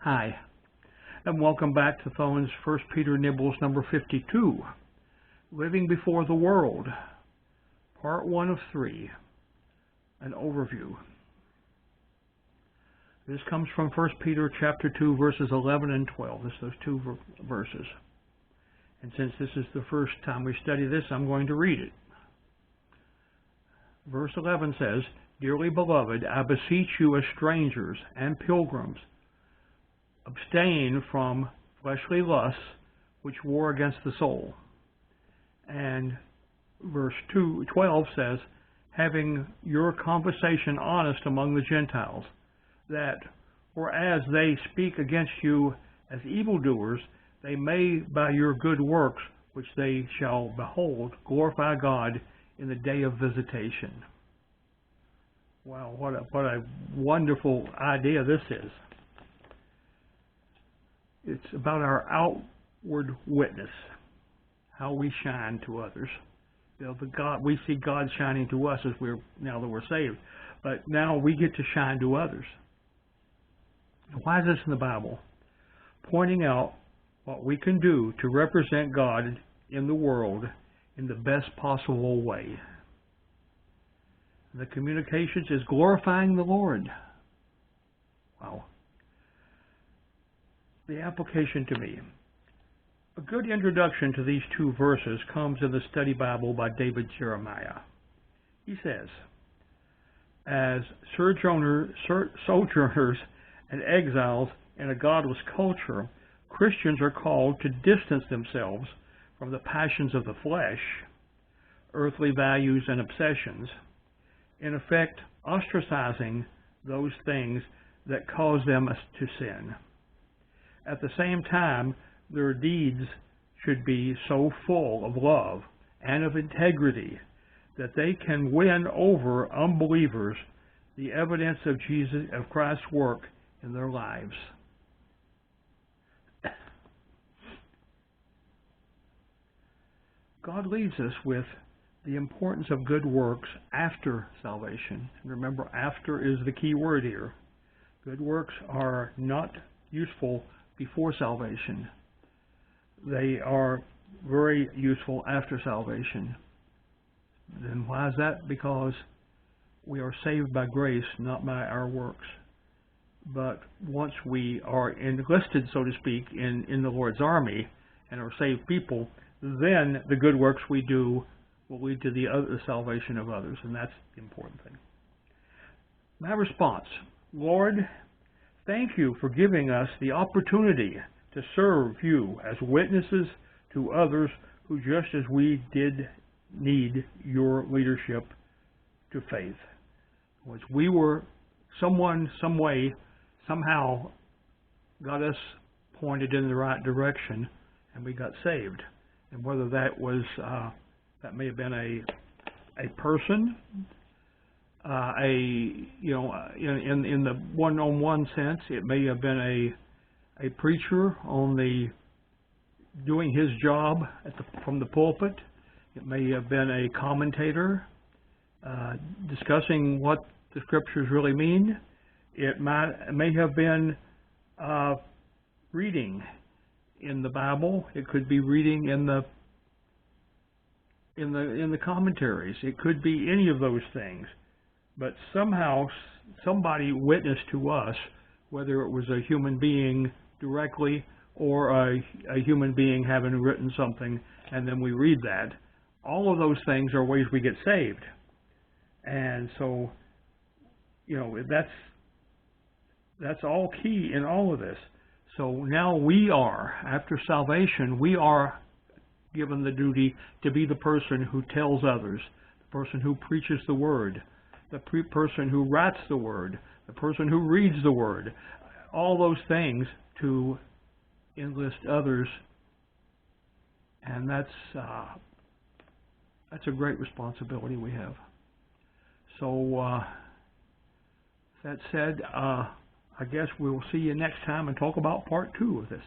Hi, and welcome back to Thone's 1 Peter Nibbles number 52, Living Before the World, Part 1 of 3, an overview. This comes from 1 Peter chapter 2, verses 11 and 12. This those two verses. And since this is the first time we study this, I'm going to read it. Verse 11 says, "Dearly beloved, I beseech you as strangers and pilgrims, abstain from fleshly lusts which war against the soul." And verse 12 says, "Having your conversation honest among the Gentiles, that whereas they speak against you as evildoers, they may by your good works, which they shall behold, glorify God in the day of visitation." Wow, what a wonderful idea this is. It's about our outward witness, how we shine to others. You know, we see God shining to us now that we're saved, but now we get to shine to others. Why is this in the Bible? Pointing out what we can do to represent God in the world in the best possible way. The communications is glorifying the Lord. Wow. The application to me. A good introduction to these two verses comes in the Study Bible by David Jeremiah. He says, "As sojourners and exiles in a godless culture, Christians are called to distance themselves from the passions of the flesh, earthly values and obsessions, in effect ostracizing those things that cause them to sin. At the same time, their deeds should be so full of love and of integrity that they can win over unbelievers the evidence of Christ's work in their lives." God leaves us with the importance of good works after salvation. And remember, after is the key word here. Good works are not useful before salvation. They are very useful after salvation. And why is that? Because we are saved by grace, not by our works. But once we are enlisted, so to speak, in the Lord's army and are saved people, then the good works we do will lead to the salvation of others, and that's the important thing. My response: Lord, thank you for giving us the opportunity to serve you as witnesses to others who, just as we did, need your leadership to faith. Which we were someone, some way, somehow got us pointed in the right direction, and we got saved. And whether that was that may have been a person, in the one-on-one sense, it may have been a preacher doing his job from the pulpit. It may have been a commentator discussing what the scriptures really mean. It may have been reading in the Bible. It could be reading in the commentaries. It could be any of those things. But somehow somebody witnessed to us, whether it was a human being directly or a human being having written something, and then we read that. All of those things are ways we get saved. And so, that's all key in all of this. So now after salvation, we are given the duty to be the person who tells others, the person who preaches the Word, the person who writes the Word, the person who reads the Word, all those things to enlist others. And that's a great responsibility we have. So, that said, I guess we'll see you next time and talk about part 2 of this.